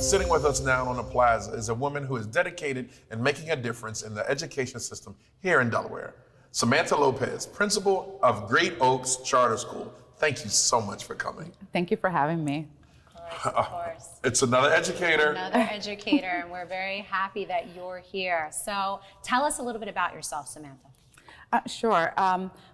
Sitting with us now on the plaza is a woman who is dedicated in making a difference in the education system here in Delaware. Samanta Lopez, principal of Great Oaks Charter School. Thank you so much for coming. Thank you for having me. Of course. It's another educator. Another educator, and we're very happy that you're here. So tell us a little bit about yourself, Samanta. Sure.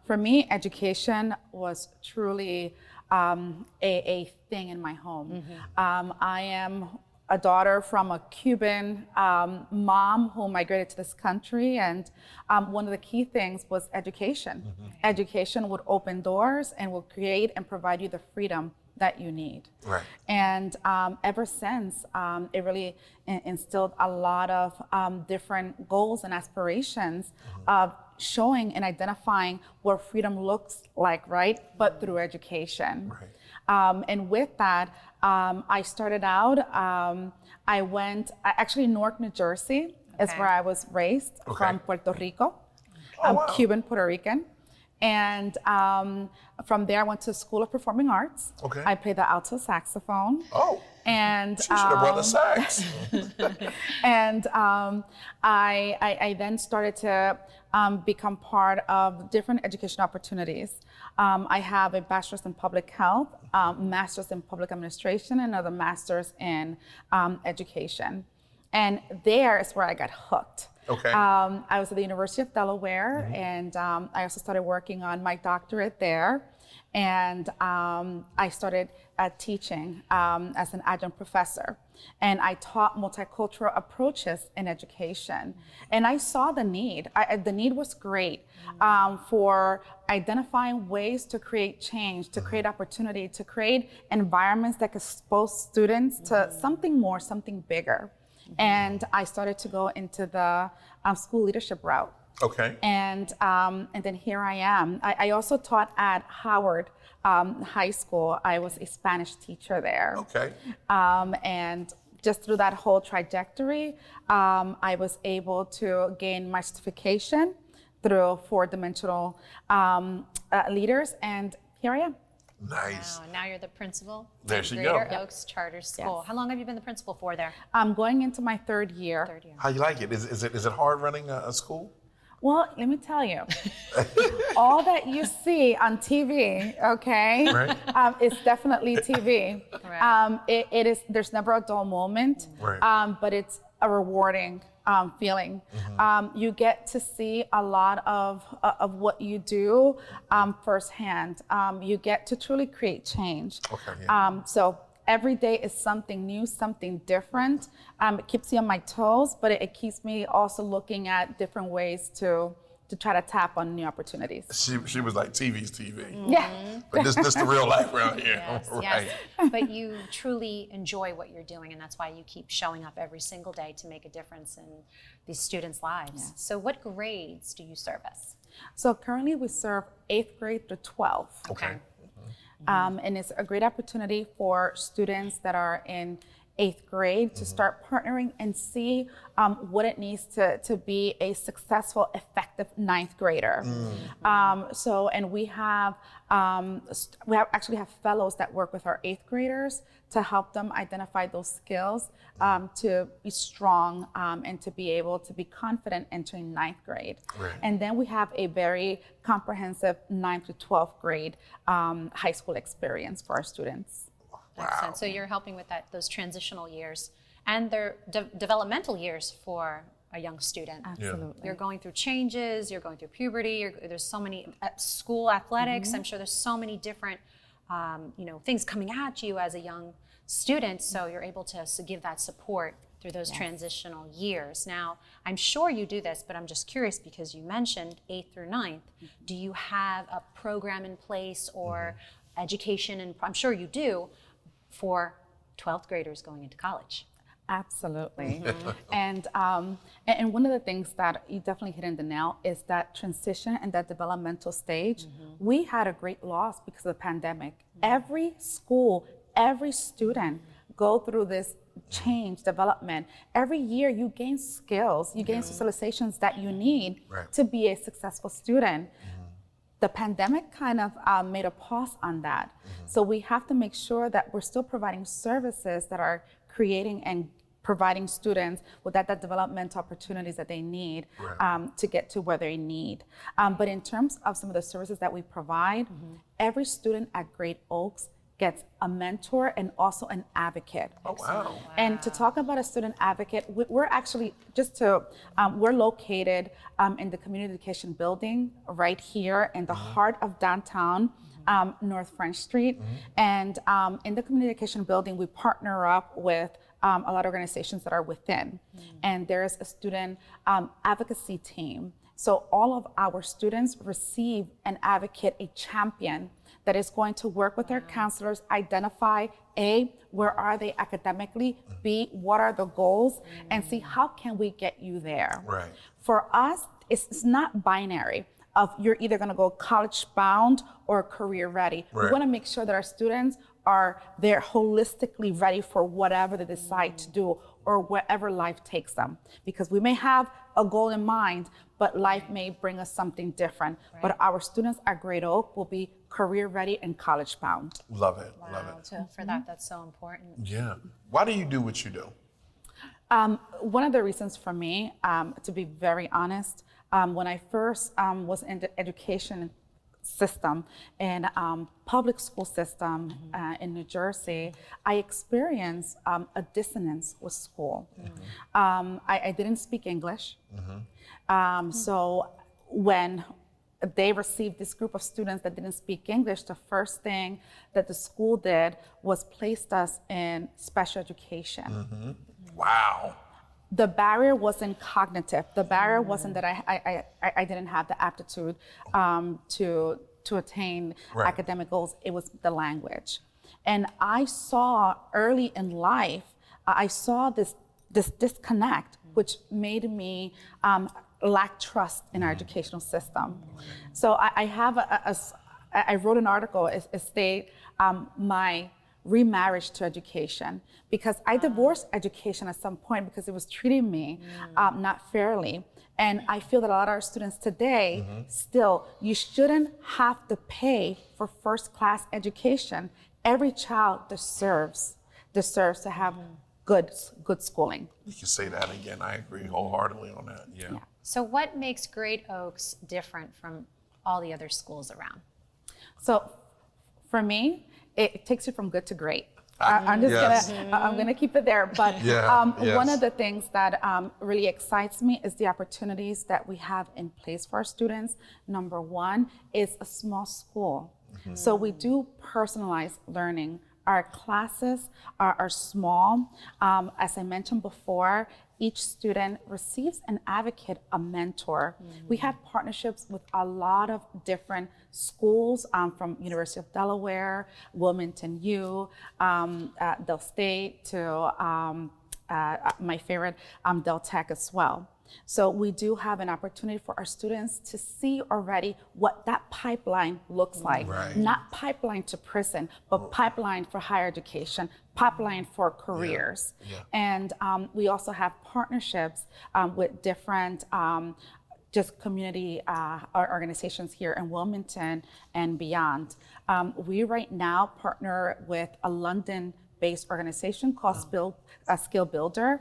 For me, education was truly a thing in my home. I am a daughter from a Cuban mom who migrated to this country, and one of the key things was education. Education would open doors and will create and provide you the freedom that you need. Right. And ever since, it really instilled a lot of different goals and aspirations of showing and identifying what freedom looks like, right? But through education. Right. And with that, I started out, actually Newark, New Jersey is where I was raised, from Puerto Rico. I'm Cuban, Puerto Rican. And from there, I went to School of Performing Arts. Okay. I played the alto saxophone. Oh. And She should have brought the sax. and I then started to become part of different education opportunities. I have a bachelor's in public health, master's in public administration, and another master's in education. And there is where I got hooked. Okay. I was at the University of Delaware, and I also started working on my doctorate there. And I started teaching as an adjunct professor. And I taught multicultural approaches in education. And I saw the need. The need was great for identifying ways to create change, to create opportunity, to create environments that could expose students to something more, something bigger. And I started to go into the school leadership route. Okay. And then here I am. I also taught at Howard High School. I was a Spanish teacher there. Okay. And just through that whole trajectory, I was able to gain my certification through 4-dimensional leaders, and here I am. Nice. Wow, now you're the principal There at she Greater go. Oaks Charter School. Yes. How long have you been the principal for there? I'm going into my third year. Third year. How you like it? Is it hard running a school? Well, let me tell you, all that you see on TV, okay, Right. is definitely TV. Right. It is. There's never a dull moment, Right. but it's a rewarding feeling. You get to see a lot of what you do firsthand. You get to truly create change. Okay, yeah. So every day is something new, something different. It keeps you on my toes, but it keeps me also looking at different ways to try to tap on new opportunities. She was like, TV's TV. Yeah. But this the real life around here. Yes, Right. yes. But you truly enjoy what you're doing, and that's why you keep showing up every single day to make a difference in these students' lives. Yeah. So what grades do you service? So currently we serve 8th grade through 12th. Okay. And it's a great opportunity for students that are in 8th grade to start partnering and see what it needs to be a successful, effective 9th grader. And we actually have fellows that work with our 8th graders to help them identify those skills to be strong and to be able to be confident entering 9th grade. Right. And then we have a very comprehensive 9th to 12th grade high school experience for our students. Excellent. So you're helping with those transitional years and their developmental years for a young student. Absolutely. You're going through changes, you're going through puberty, there's so many school athletics. I'm sure there's so many different things coming at you as a young student, so you're able to give that support through those transitional years. Now, I'm sure you do this, but I'm just curious because you mentioned 8th through 9th. Do you have a program in place or education, and I'm sure you do, for 12th graders going into college? Absolutely. And one of the things that you definitely hit in the nail is that transition and that developmental stage. We had a great loss because of the pandemic. Every school, every student go through this change, development. Every year you gain skills, you gain socializations that you need to be a successful student. the pandemic kind of made a pause on that. So we have to make sure that we're still providing services that are creating and providing students with that developmental opportunities that they need to get to where they need. But in terms of some of the services that we provide, every student at Great Oaks gets a mentor and also an advocate. Oh, wow. And to talk about a student advocate, we're actually, we're located in the community education building right here in the heart of downtown, North French Street. And in the community education building, we partner up with a lot of organizations that are within. And there's a student advocacy team. So all of our students receive an advocate, a champion, that is going to work with their counselors, identify A, where are they academically, B, what are the goals, and see how can we get you there. Right. For us, it's not binary of you're either gonna go college bound or career ready. We wanna make sure that our students are there holistically ready for whatever they decide to do or wherever life takes them. Because we may have a goal in mind, but life may bring us something different. But our students at Great Oak will be career ready and college bound. Love it, Wow, love it. for that, that's so important. Yeah. Why do you do what you do? One of the reasons for me, to be very honest, when I first was in the education system and public school system in New Jersey, I experienced a dissonance with school. I didn't speak English. So when they received this group of students that didn't speak English, the first thing that the school did was placed us in special education. Wow. The barrier wasn't cognitive. The barrier wasn't that I didn't have the aptitude to attain academic goals. It was the language. And I saw early in life, I saw this disconnect, which made me lack trust in our educational system. So I wrote an article, it stated my remarriage to education, because I divorced education at some point because it was treating me not fairly. And I feel that a lot of our students today, still, you shouldn't have to pay for first class education. Every child deserves to have good schooling. You can say that again. I agree wholeheartedly on that. Yeah. So what makes Great Oaks different from all the other schools around? So for me, it takes you from good to great. I'm just gonna keep it there. But one of the things that really excites me is the opportunities that we have in place for our students. Number one is a small school. So we do personalized learning. Our classes are small. As I mentioned before, each student receives an advocate, a mentor. We have partnerships with a lot of different schools from University of Delaware, Wilmington U, Del State, to my favorite, Del Tech as well. So we do have an opportunity for our students to see already what that pipeline looks like. Not pipeline to prison, but pipeline for higher education, pipeline for careers. And we also have partnerships with different just community organizations here in Wilmington and beyond. We right now partner with a London-based organization called Skill Builder.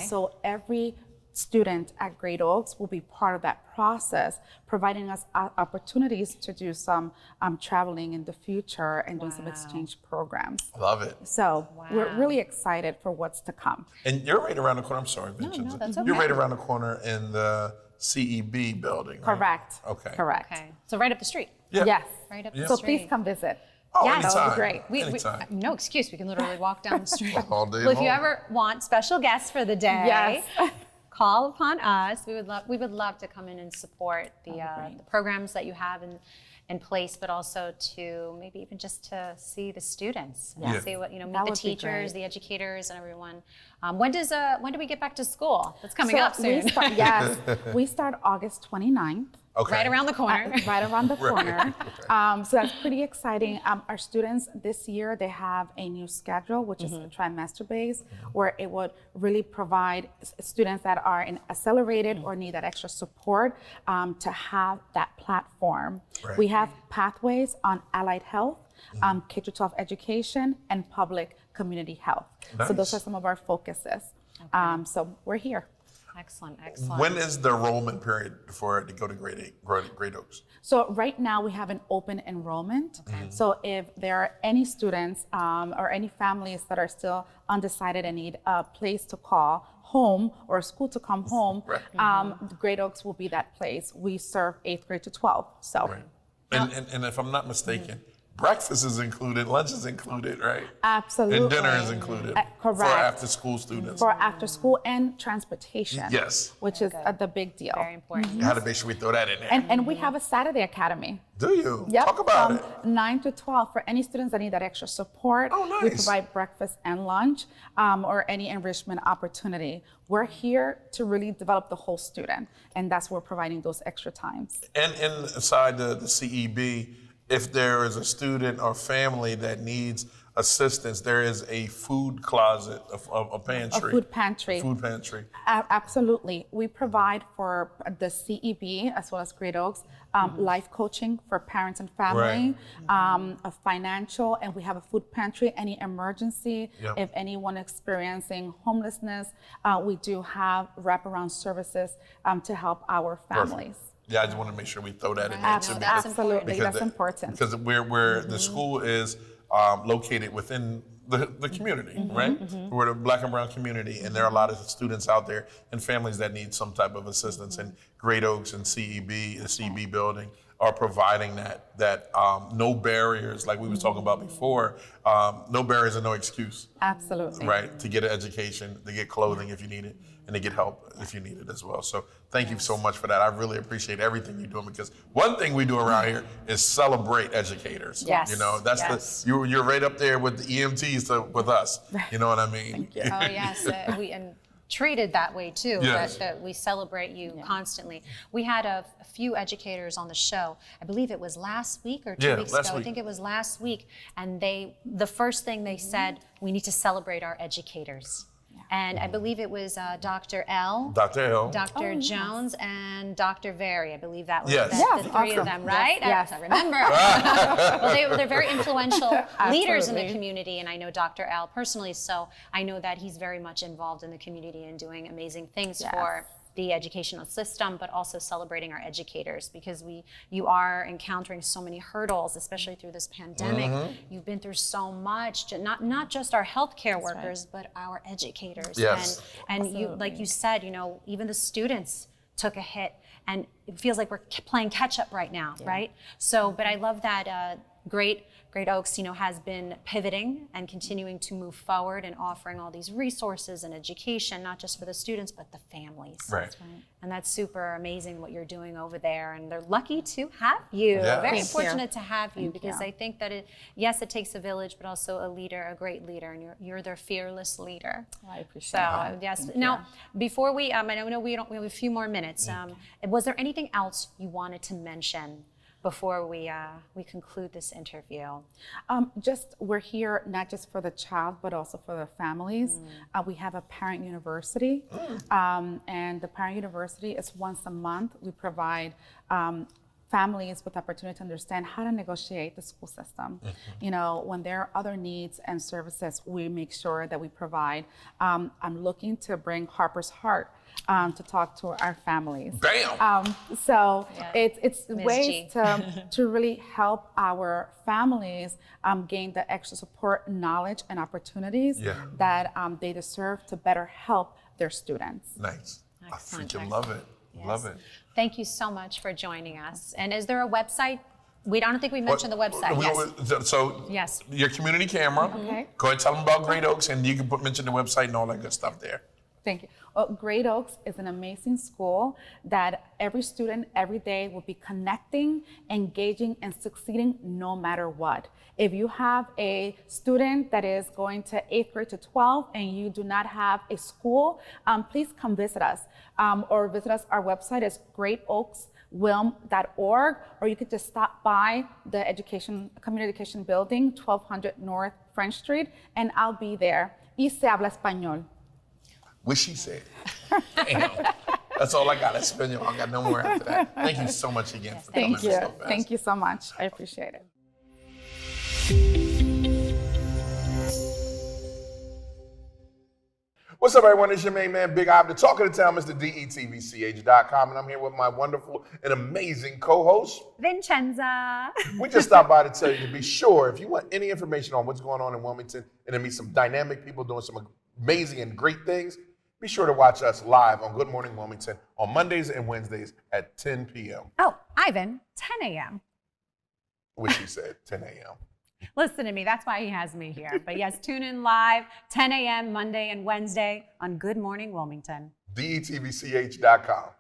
So every student at Great Oaks will be part of that process, providing us opportunities to do some traveling in the future and doing some exchange programs. Love it. So we're really excited for what's to come. And you're right around the corner. I'm sorry, Vincenzo. No, that's okay. You're right around the corner in the CEB building, right? Correct. Okay. Correct. Okay, so right up the street. Yeah. Yes. Right up the So street. please come visit. Oh, Yeah, anytime. that would be great. Anytime. No excuse. We can literally walk down the street. All day Well, if you long. ever want special guests for the day, Yes. call upon us. We would love to come in and support the programs that you have in place, but also to maybe even just to see the students, and see what meet That the would be teachers, great. the educators, and everyone. When do we get back to school? That's coming So up soon. We start August 29th. Okay. Right around the corner. Right around the corner. Right. So that's pretty exciting. Our students this year, they have a new schedule, which is trimester based, where it would really provide students that are in accelerated or need that extra support to have that platform. Right. We have pathways on allied health, K-12 education, and public community health. So those are Nice. some of our focuses. So we're here. Excellent, excellent. When is the enrollment period for it to go to Great Oaks? So right now we have an open enrollment. So if there are any students or any families that are still undecided and need a place to call home or a school to come home, Great Oaks will be that place. We serve 8th grade to 12. So, Right. And if I'm not mistaken, breakfast is included, lunch is included, right? absolutely. And dinner is included for correct. after-school students. For after school and transportation. Yes. Which is the big deal. Very important. You had to make sure we throw that in there. And we have a Saturday academy. Do you? Yep, Talk about from it. 9 to 12 for any students that need that extra support. Oh, We nice. provide breakfast and lunch or any enrichment opportunity. We're here to really develop the whole student, and that's where we're providing those extra times. And inside the CEB, if there is a student or family that needs assistance, there is a food closet, a pantry. A food pantry. Food pantry. Absolutely. We provide for the CEB as well as Great Oaks life coaching for parents and family, a financial, and we have a food pantry. Any emergency, Yep. if anyone experiencing homelessness, we do have wraparound services to help our families. Yeah, I just want to make sure we throw that in there too. Absolutely, that's absolutely. That's important. Because where the school is located within the community, right? We're the Black and brown community, and there are a lot of students out there and families that need some type of assistance. And Great Oaks and CEB, the CEB building, are providing that no barriers, like we was talking about before. No barriers and no excuse, Absolutely. right? To get an education, to get clothing if you need it, and to get help if you need it as well. So thank you so much for that. I really appreciate everything you're doing, because one thing we do around here is celebrate educators. Yes. You know, that's Yes. you're right up there with the EMTs with us. You know what I mean? Thank you. Oh yes, we and treated that way too. Yes. That we celebrate you constantly. We had a few educators on the show. I believe it was last week or 2 weeks last ago. week. I think it was last week, and the first thing they said, we need to celebrate our educators. And I believe it was Dr. L. Dr. L. Dr. yes. Jones and Dr. Very. I believe that was Yes. the Yes, three of awesome. them, right? Yes. I remember. Well, they're very influential leaders in the Absolutely. community, and I know Dr. Al personally, so I know that he's very much involved in the community and doing amazing things Yes. for the educational system, but also celebrating our educators, because you are encountering so many hurdles, especially through this pandemic. You've been through so much, not just our healthcare workers, but our educators. Yes. And you, like you said, you know, even the students took a hit, and it feels like we're playing catch up right now, right? So, but I love that Great Oaks, you know, has been pivoting and continuing to move forward and offering all these resources and education, not just for the students, but the families. Right. And that's super amazing what you're doing over there. And they're lucky to have you. Yeah. Very Thank you. fortunate to have you, because you. I think that it takes a village, but also a leader, a great leader, and you're their fearless leader. I appreciate So that. yes. Thank Now, you. before we, I know we have a few more minutes. Was there anything else you wanted to mention before we conclude this interview? Just we're here not just for the child, but also for the families. We have a parent university, and the parent university is once a month. We provide families with opportunity to understand how to negotiate the school system. You know, when there are other needs and services, we make sure that we provide. I'm looking to bring Harper's Heart to talk to our families. Bam! So Yeah. it's Ms. ways G. to really help our families gain the extra support, knowledge, and opportunities Yeah. that they deserve to better help their students. Nice. Excellent, I freaking love it. Love Yes. it. Thank you so much for joining us. And is there a website? I don't think we mentioned the website. Yes. So Yes. your community camera. Okay. Go ahead, tell them about Great Oaks, and you can mention the website and all that good stuff there. Thank you. Great Oaks is an amazing school that every student every day will be connecting, engaging, and succeeding no matter what. If you have a student that is going to 8th grade to 12 and you do not have a school, please come visit us or visit us. Our website is wilm.org, or you could just stop by the community education building, 1200 North French Street, and I'll be there. Y se habla español. Wish she said. Damn. That's all I got. Espanol. I got no more after that. Thank you so much again for coming. Thank you. So fast. Thank you so much. I appreciate it. What's up, everyone? It's your main man, Big Ivan, the talk of the town, Mr. DETVCH.com, and I'm here with my wonderful and amazing co-host, Vincenza. We just stopped by to tell you to be sure, if you want any information on what's going on in Wilmington and to meet some dynamic people doing some amazing and great things, be sure to watch us live on Good Morning Wilmington on Mondays and Wednesdays at 10 p.m. Oh, Ivan, 10 a.m. Which he said, 10 a.m. Listen to me. That's why he has me here. But yes, tune in live, 10 a.m. Monday and Wednesday on Good Morning Wilmington. DETVCH.com.